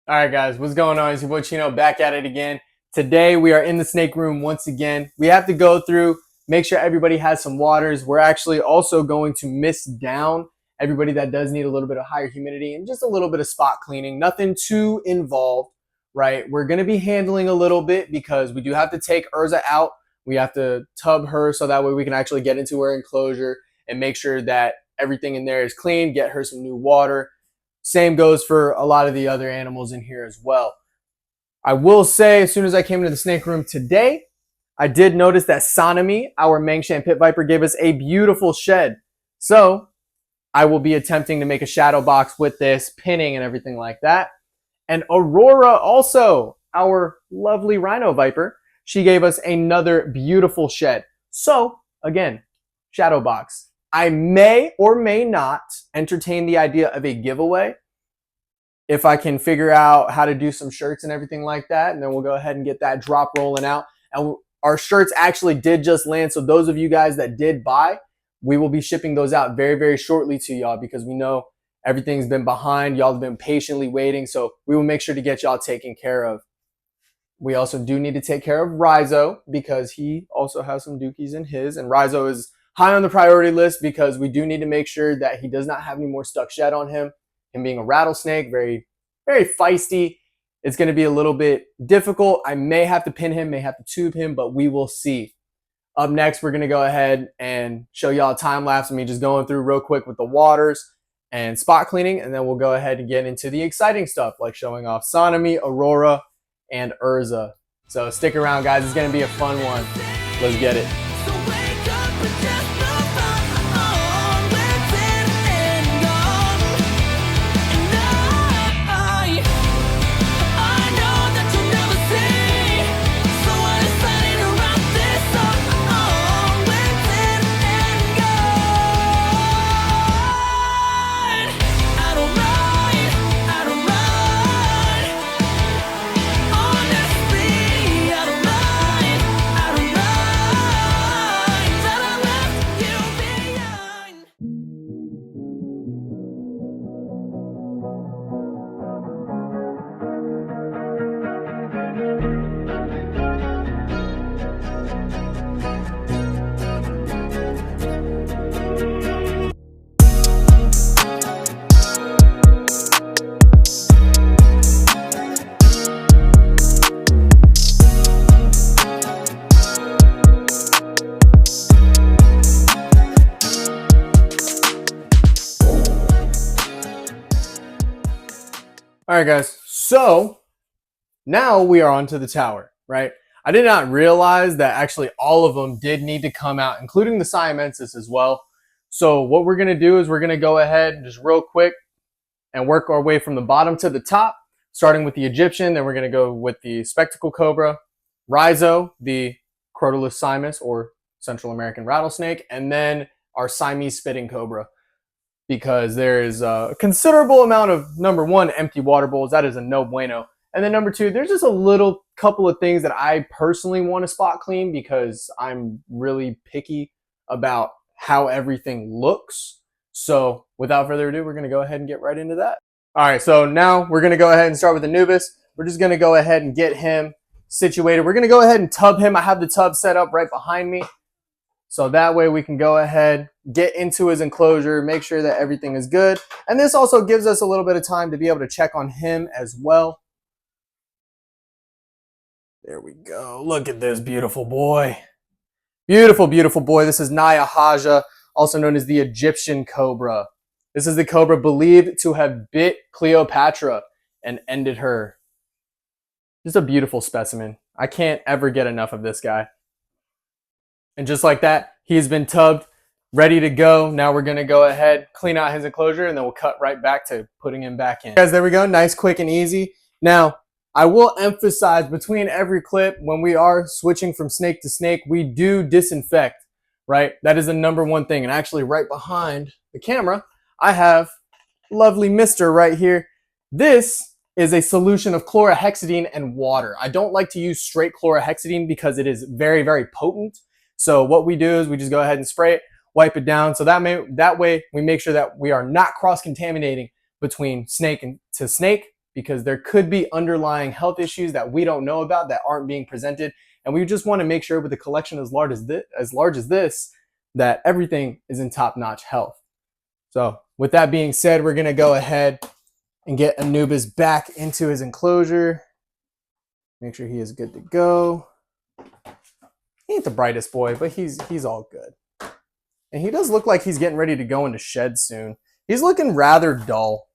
All right, guys, what's going on? It's your boy Chino back at it again. Today we are in the snake room once again. We have to go through, make sure everybody has some waters. We're actually also going to mist down everybody that does need a little bit of higher humidity and just a little bit of spot cleaning. Nothing too involved, right? We're going to be handling a little bit because we do have to take Urza out. We have to tub her so that way we can actually get into her enclosure and make sure that everything in there is clean, get her some new water. Same goes for a lot of the other animals in here as well. I will say, as soon as I came into the snake room today, I did notice that Sonomy, our Mangshan pit viper, gave us a beautiful shed. So I will be attempting to make a shadow box with this, pinning and everything like that. And Aurora also, our lovely rhino viper, she gave us another beautiful shed. So again, shadow box. I may or may not entertain the idea of a giveaway if I can figure out how to do some shirts and everything like that. And then we'll go ahead and get that drop rolling out. And our shirts actually did just land. So those of you guys that did buy, we will be shipping those out very, very shortly to y'all because we know everything's been behind. Y'all have been patiently waiting. So we will make sure to get y'all taken care of. We also do need to take care of Rizo because he also has some dookies in his. And Rizo is high on the priority list because we do need to make sure that he does not have any more stuck shed on him. Him being a rattlesnake, very, very feisty. It's going to be a little bit difficult. I may have to pin him, may have to tube him, but we will see. Up next, we're going to go ahead and show y'all a time lapse of me just going through real quick with the waters and spot cleaning. And then we'll go ahead and get into the exciting stuff like showing off Sonomy, Aurora, and Urza. So stick around, guys. It's going to be a fun one. Let's get it. All right, guys, so now we are onto the tower, right? I did not realize that actually all of them did need to come out, including the Siamensis as well. So what we're going to do is we're going to go ahead just real quick and work our way from the bottom to the top, starting with the Egyptian. Then we're going to go with the spectacle cobra, Rizo, the Crotalus simus or Central American rattlesnake, and then our Siamese spitting cobra. Because there is a considerable amount of, number one, empty water bowls. That is a no bueno. And then number two, there's just a little couple of things that I personally want to spot clean because I'm really picky about how everything looks. So without further ado, we're going to go ahead and get right into that. All right, so now we're going to go ahead and start with Anubis. We're just going to go ahead and get him situated. We're going to go ahead and tub him. I have the tub set up right behind me. So that way we can go ahead, get into his enclosure, make sure that everything is good. And this also gives us a little bit of time to be able to check on him as well. There we go. Look at this beautiful boy. Beautiful, beautiful boy. This is Naya Haja, also known as the Egyptian cobra. This is the cobra believed to have bit Cleopatra and ended her. Just a beautiful specimen. I can't ever get enough of this guy. And just like that, he's been tubbed, ready to go. Now we're going to go ahead, clean out his enclosure, and then we'll cut right back to putting him back in. Guys, there we go. Nice, quick, and easy. Now, I will emphasize between every clip, when we are switching from snake to snake, we do disinfect, right? That is the number one thing. And actually, right behind the camera, I have lovely mister right here. This is a solution of chlorhexidine and water. I don't like to use straight chlorhexidine because it is very, very potent. So what we do is we just go ahead and spray it, wipe it down. So that way we make sure that we are not cross-contaminating between snake to snake because there could be underlying health issues that we don't know about that aren't being presented. And we just want to make sure with a collection as large as this, that everything is in top-notch health. So with that being said, we're going to go ahead and get Anubis back into his enclosure. Make sure he is good to go. He ain't the brightest boy, but he's all good. And he does look like he's getting ready to go into shed soon. He's looking rather dull.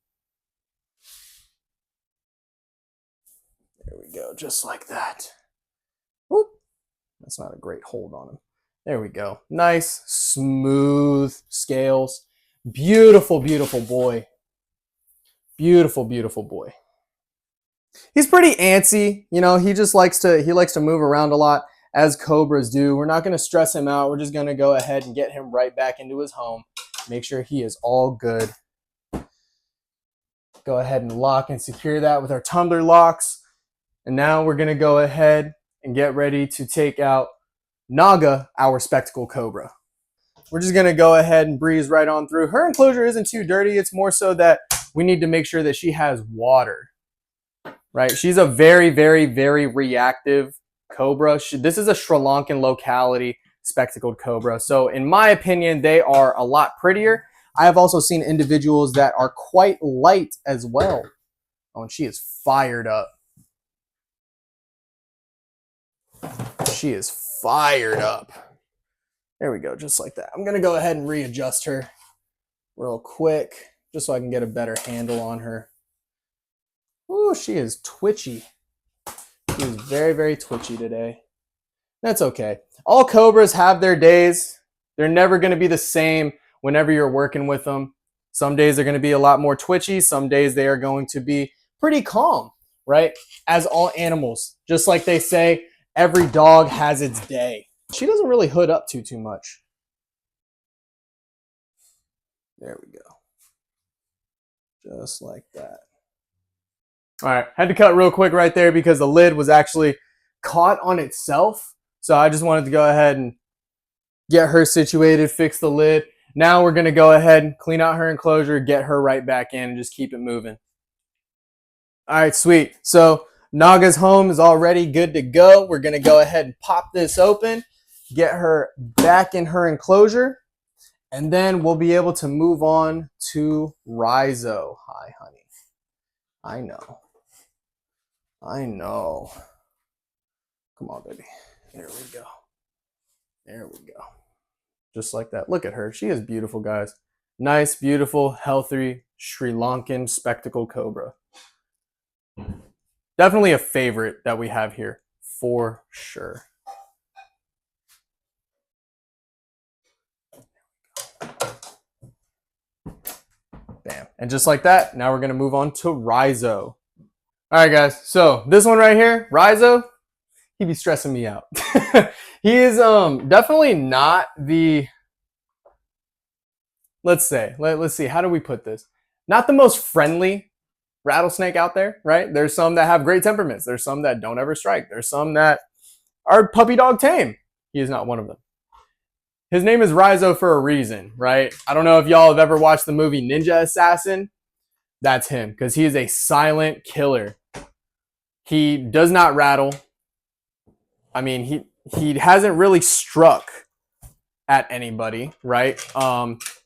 There we go, just like that. Whoop. That's not a great hold on him. There we go. Nice, smooth scales. Beautiful, beautiful boy. Beautiful, beautiful boy. He's pretty antsy. You know, he likes to move around a lot, as cobras do. We're not going to stress him out. We're just going to go ahead and get him right back into his home. Make sure he is all good. Go ahead and lock and secure that with our tumbler locks. And now we're going to go ahead and get ready to take out Naga, our spectacled cobra. We're just going to go ahead and breeze right on through. Her enclosure isn't too dirty. It's more so that we need to make sure that she has water, right? She's a very, very, very reactive cobra. This is a Sri Lankan locality spectacled cobra. So in my opinion, they are a lot prettier. I have also seen individuals that are quite light as well. Oh, and she is fired up. She is fired up. There we go, just like that. I'm going to go ahead and readjust her real quick, just so I can get a better handle on her. Ooh, she is twitchy. She is very, very twitchy today. That's okay. All cobras have their days. They're never going to be the same whenever you're working with them. Some days they're going to be a lot more twitchy. Some days they are going to be pretty calm, right? As all animals, just like they say, every dog has its day. She doesn't really hood up too much. There we go. Just like that. All right, had to cut real quick right there because the lid was actually caught on itself. So I just wanted to go ahead and get her situated, fix the lid. Now we're gonna go ahead and clean out her enclosure, get her right back in, and just keep it moving. All right, sweet. So Naga's home is already good to go. We're gonna go ahead and pop this open, get her back in her enclosure, and then we'll be able to move on to Rhizo. Hi, honey. I know. I know. Come on, baby. There we go. There we go. Just like that. Look at her. She is beautiful, guys. Nice, beautiful, healthy Sri Lankan spectacled cobra. Definitely a favorite that we have here, for sure. Bam. And just like that, now we're going to move on to Rhizo. All right, guys. So this one right here, Rhizo, he be stressing me out. He is definitely not the, let's see, how do we put this? Not the most friendly rattlesnake out there, right? There's some that have great temperaments. There's some that don't ever strike. There's some that are puppy dog tame. He is not one of them. His name is Rhizo for a reason, right? I don't know if y'all have ever watched the movie Ninja Assassin. That's him, because he is a silent killer. He does not rattle. I mean, he hasn't really struck at anybody, right?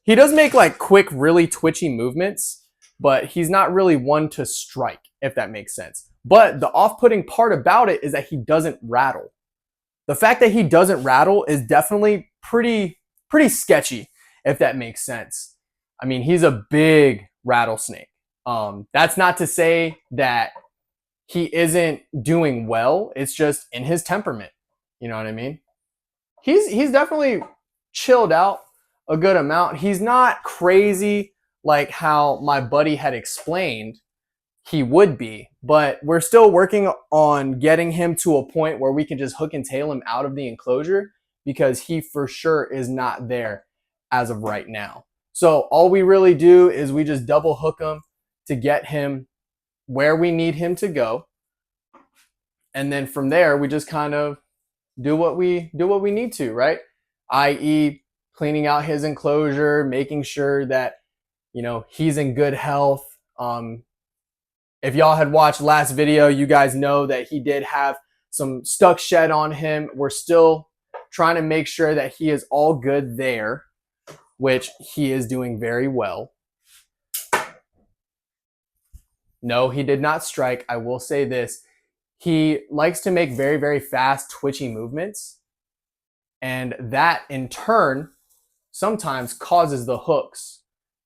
He does make like quick, really twitchy movements, but he's not really one to strike, if that makes sense. But the off-putting part about it is that he doesn't rattle. The fact that he doesn't rattle is definitely pretty sketchy, if that makes sense. I mean, he's a big rattlesnake. That's not to say that he isn't doing well. It's just in his temperament. You know what I mean? He's definitely chilled out a good amount. He's not crazy like how my buddy had explained he would be, but we're still working on getting him to a point where we can just hook and tail him out of the enclosure, because he for sure is not there as of right now. So all we really do is we just double hook him to get him where we need him to go. And then from there, we just kind of do what we need to, right? i.e. cleaning out his enclosure, making sure that, you know, he's in good health. If y'all had watched last video, you guys know that he did have some stuck shed on him. We're still trying to make sure that he is all good there, which he is doing very well. No, he did not strike. I will say this. He likes to make very, very fast, twitchy movements. And that, in turn, sometimes causes the hooks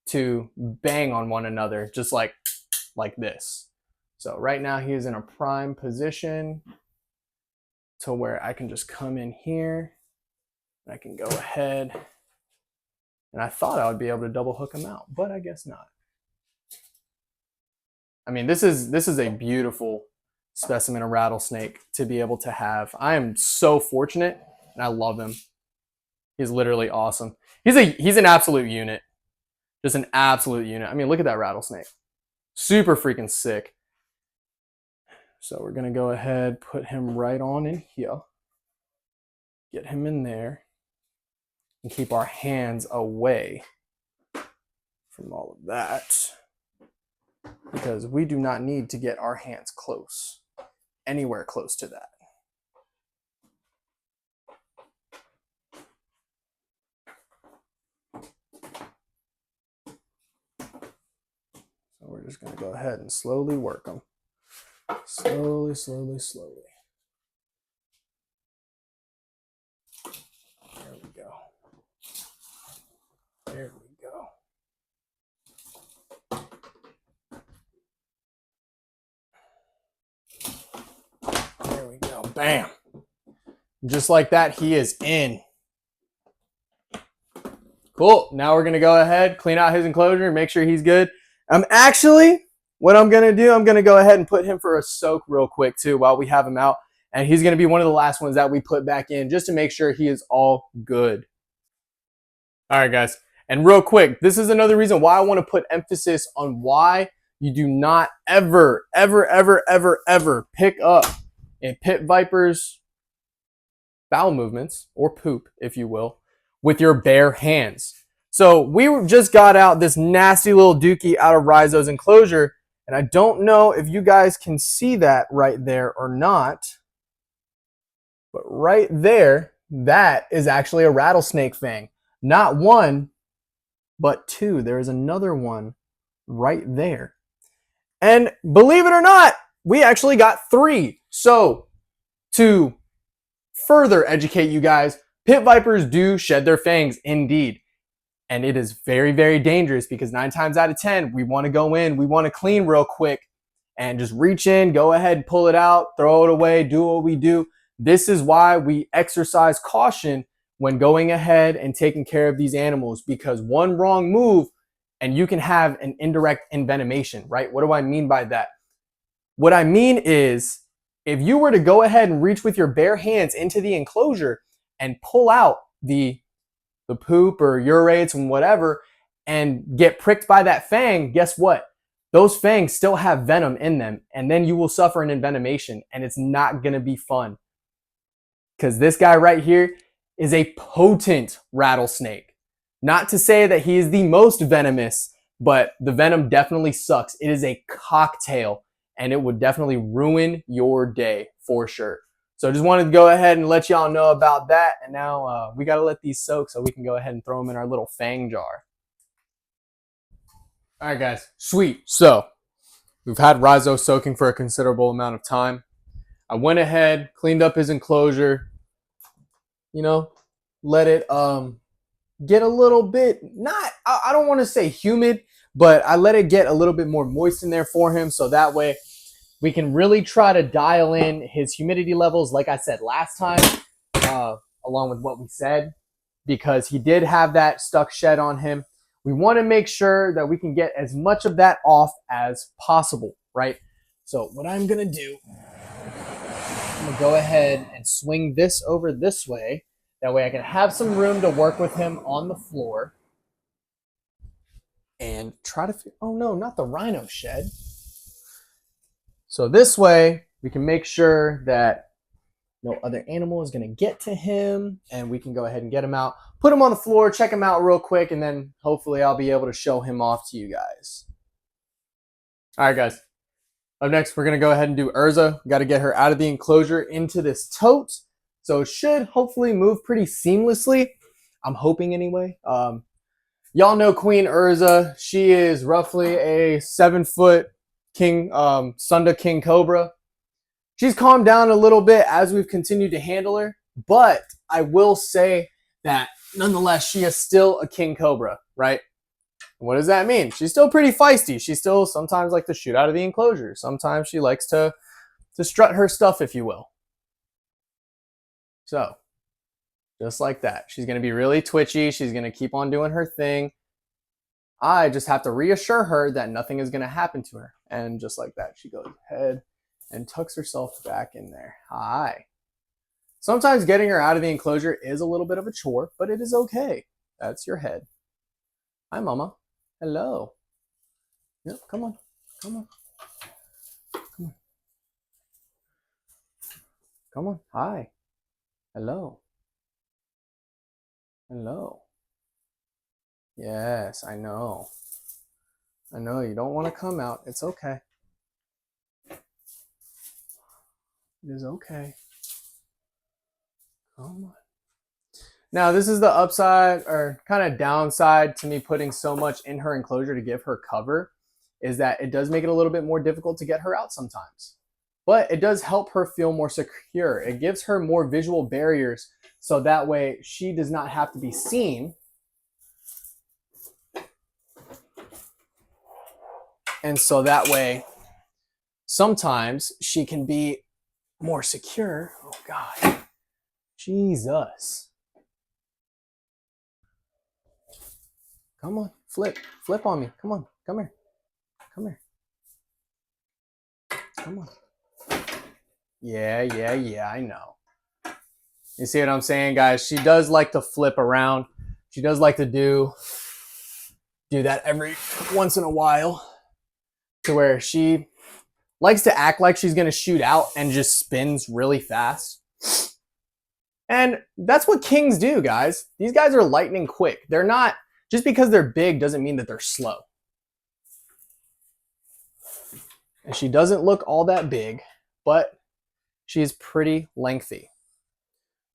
to bang on one another, just like this. So right now he is in a prime position to where I can just come in here. I can go ahead. And I thought I would be able to double hook him out, but I guess not. I mean, this is a beautiful specimen of rattlesnake to be able to have. I am so fortunate, and I love him. He's literally awesome. He's an absolute unit. Just an absolute unit. I mean, look at that rattlesnake. Super freaking sick. So we're going to go ahead, put him right on in here. Get him in there. And keep our hands away from all of that. Because we do not need to get our hands close. Anywhere close to that. So we're just going to go ahead and slowly work them. Slowly, slowly, slowly. There we go. There we go. There we go. Bam. Just like that, he is in. Cool. Now we're going to go ahead, clean out his enclosure, and make sure he's good. Actually, what I'm going to do, I'm going to go ahead and put him for a soak real quick too while we have him out. And he's going to be one of the last ones that we put back in just to make sure he is all good. All right, guys. And real quick, this is another reason why I want to put emphasis on why you do not ever, ever, ever, ever, ever pick up a pit viper's bowel movements, or poop, if you will, with your bare hands. So we just got out this nasty little dookie out of Rizo's enclosure, and I don't know if you guys can see that right there or not, but right there, that is actually a rattlesnake fang. Not one, but two. There is another one right there. And believe it or not, we actually got three. So to further educate you guys, pit vipers do shed their fangs indeed. And it is very, very dangerous because 9 times out of 10, we want to go in, we want to clean real quick and just reach in, go ahead, pull it out, throw it away, do what we do. This is why we exercise caution when going ahead and taking care of these animals, because one wrong move and you can have an indirect envenomation, right? What do I mean by that? What I mean is if you were to go ahead and reach with your bare hands into the enclosure and pull out the poop or urates and whatever and get pricked by that fang, guess what? Those fangs still have venom in them, and then you will suffer an envenomation, and it's not going to be fun. Because this guy right here is a potent rattlesnake. Not to say that he is the most venomous, but the venom definitely sucks. It is a cocktail, and it would definitely ruin your day for sure. So I just wanted to go ahead and let y'all know about that. And now we got to let these soak so we can go ahead and throw them in our little fang jar. All right, guys. Sweet. So we've had Rizo soaking for a considerable amount of time. I went ahead, cleaned up his enclosure, you know, let it get a little bit, I don't want to say humid, but I let it get a little bit more moist in there for him. So that way we can really try to dial in his humidity levels, like I said last time, along with what we said, because he did have that stuck shed on him. We want to make sure that we can get as much of that off as possible, right? So what I'm going to do, I'm going to go ahead and swing this over this way. That way I can have some room to work with him on the floor. And try to, oh no, not the rhino shed. So this way, we can make sure that no other animal is going to get to him, and we can go ahead and get him out, put him on the floor, check him out real quick, and then hopefully I'll be able to show him off to you guys. All right, guys. Up next, we're going to go ahead and do Urza. Got to get her out of the enclosure into this tote. So it should hopefully move pretty seamlessly. I'm hoping anyway. Y'all know Queen Urza. She is roughly a 7-foot king, Sunda king cobra. She's calmed down a little bit as we've continued to handle her, but I will say that nonetheless, she is still a king cobra, right? What does that mean? She's still pretty feisty. She still sometimes likes to shoot out of the enclosure. Sometimes she likes to strut her stuff, if you will. So, just like that. She's going to be really twitchy. She's going to keep on doing her thing. I just have to reassure her that nothing is going to happen to her. And just like that, she goes ahead and tucks herself back in there. Hi. Sometimes getting her out of the enclosure is a little bit of a chore, but it is okay. That's your head. Hi, Mama. Hello. Yep, come on. Come on. Come on. Come on. Hi. Hello. Hello. Yes, I know. I know you don't want to come out. It's okay. It is okay. Come on. Now, this is the upside or kind of downside to me putting so much in her enclosure to give her cover, is that it does make it a little bit more difficult to get her out sometimes. But it does help her feel more secure. It gives her more visual barriers so that way she does not have to be seen. And so that way, sometimes she can be more secure. Oh, God. Jesus. Come on, flip on me. Come on, come here. Come here. Come on. Yeah, I know. You see what I'm saying, guys? She does like to flip around. She does like to do that every once in a while, to where she likes to act like she's going to shoot out and just spins really fast. And that's what kings do, guys. These guys are lightning quick. They're not, just because they're big doesn't mean that they're slow. And she doesn't look all that big, but she's pretty lengthy.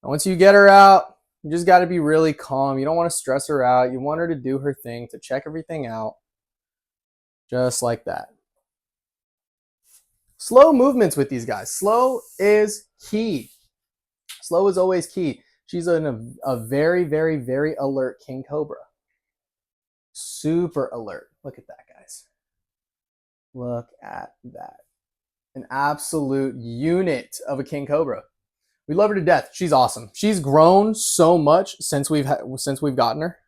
And once you get her out, you just got to be really calm. You don't want to stress her out. You want her to do her thing, to check everything out. Just like that. Slow movements with these guys. Slow is key. Slow is always key. She's a very, very, very alert king cobra. Super alert. Look at that, guys. Look at that. An absolute unit of a king cobra. We love her to death. She's awesome. She's grown so much since we've gotten her.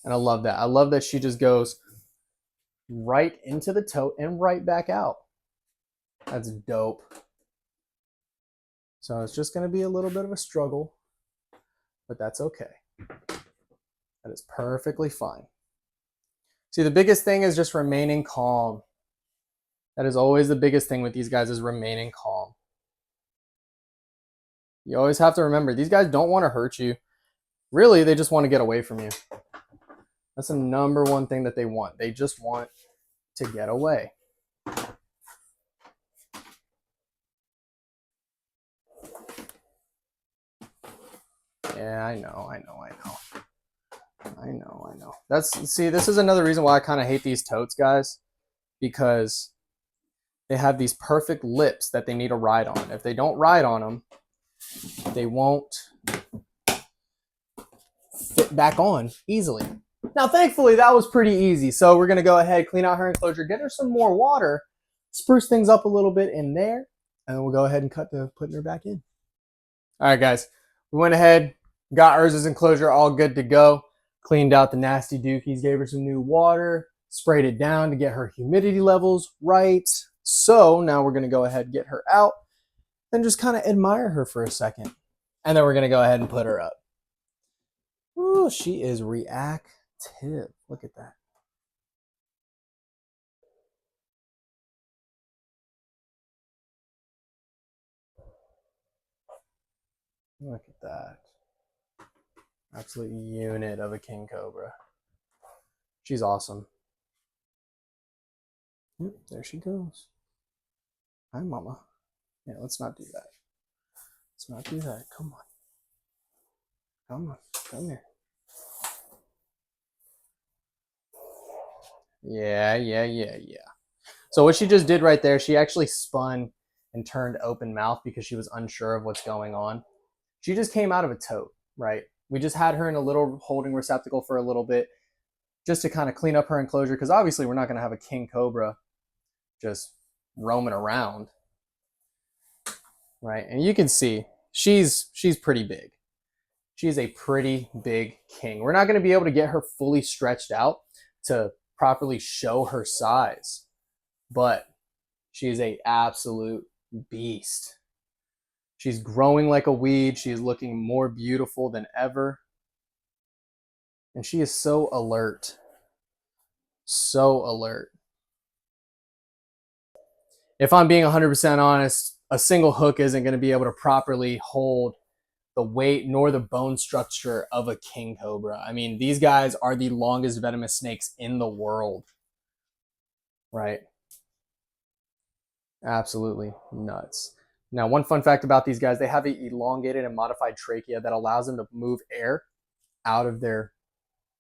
And I love that. I love that she just goes right into the tote and right back out. That's dope. So it's just going to be a little bit of a struggle, but that's okay. That is perfectly fine. See, the biggest thing is just remaining calm. That is always the biggest thing with these guys, is remaining calm. You always have to remember, these guys don't want to hurt you. Really, they just want to get away from you. That's the number one thing that they want. They just want to get away. Yeah, I know. See, this is another reason why I kind of hate these totes, guys, because they have these perfect lips that they need to ride on. If they don't ride on them, they won't fit back on easily. Now, thankfully, that was pretty easy. So we're going to go ahead, clean out her enclosure, get her some more water, spruce things up a little bit in there, and then we'll go ahead and cut to putting her back in. All right, guys. We went ahead, got Urza's enclosure all good to go, cleaned out the nasty dookies, gave her some new water, sprayed it down to get her humidity levels right. So now we're going to go ahead and get her out and just kind of admire her for a second. And then we're going to go ahead and put her up. Ooh, she is reactive. Look at that. Look at that. Absolute unit of a king cobra. She's awesome. Yep, there she goes. Hi, mama. Yeah, let's not do that. Let's not do that. Come on. Come on. Come here. Yeah. So what she just did right there, she actually spun and turned open mouth because she was unsure of what's going on. She just came out of a tote, right? We just had her in a little holding receptacle for a little bit just to kind of clean up her enclosure because obviously we're not going to have a king cobra just roaming around, right? And you can see she's pretty big. She's a pretty big king. We're not going to be able to get her fully stretched out to properly show her size, but she is a absolute beast. She's growing like a weed. She is looking more beautiful than ever. And she is so alert. So alert. If I'm being 100% honest, a single hook isn't going to be able to properly hold the weight nor the bone structure of a king cobra. I mean, these guys are the longest venomous snakes in the world, right? Absolutely nuts. Now, one fun fact about these guys, they have an elongated and modified trachea that allows them to move air out of their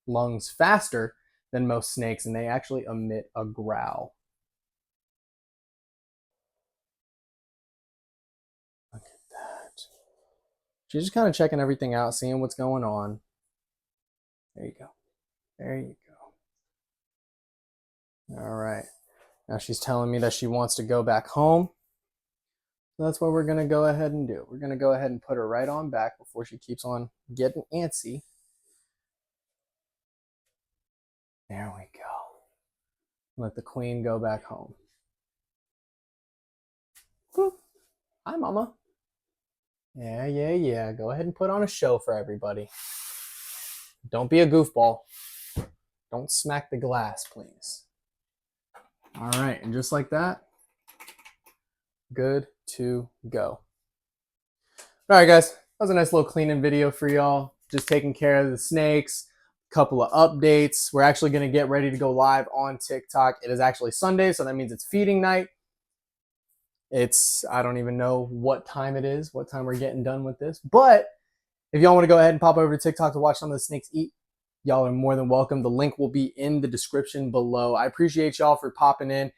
lungs faster than most snakes, and they actually emit a growl. Look at that. She's just kind of checking everything out, seeing what's going on. There you go. There you go. All right. Now she's telling me that she wants to go back home. So that's what we're going to go ahead and do. We're going to go ahead and put her right on back before she keeps on getting antsy. There we go. Let the queen go back home. Boop. Hi, mama. Yeah. Go ahead and put on a show for everybody. Don't be a goofball. Don't smack the glass, please. All right, and just like that, good to go. All right, guys, that was a nice little cleaning video for y'all. Just taking care of the snakes, a couple of updates. We're actually going to get ready to go live on TikTok. It is actually Sunday, so that means it's feeding night. I don't even know what time it is, what time we're getting done with this. But if y'all want to go ahead and pop over to TikTok to watch some of the snakes eat, y'all are more than welcome. The link will be in the description below. I appreciate y'all for popping in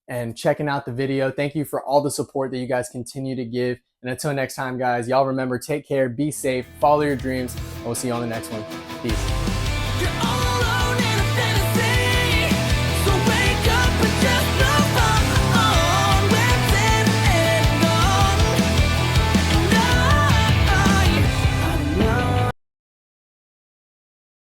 and checking out the video. Thank you for all the support that you guys continue to give. And until next time, guys, y'all remember, take care, be safe, follow your dreams, and we'll see you on the next one. Peace.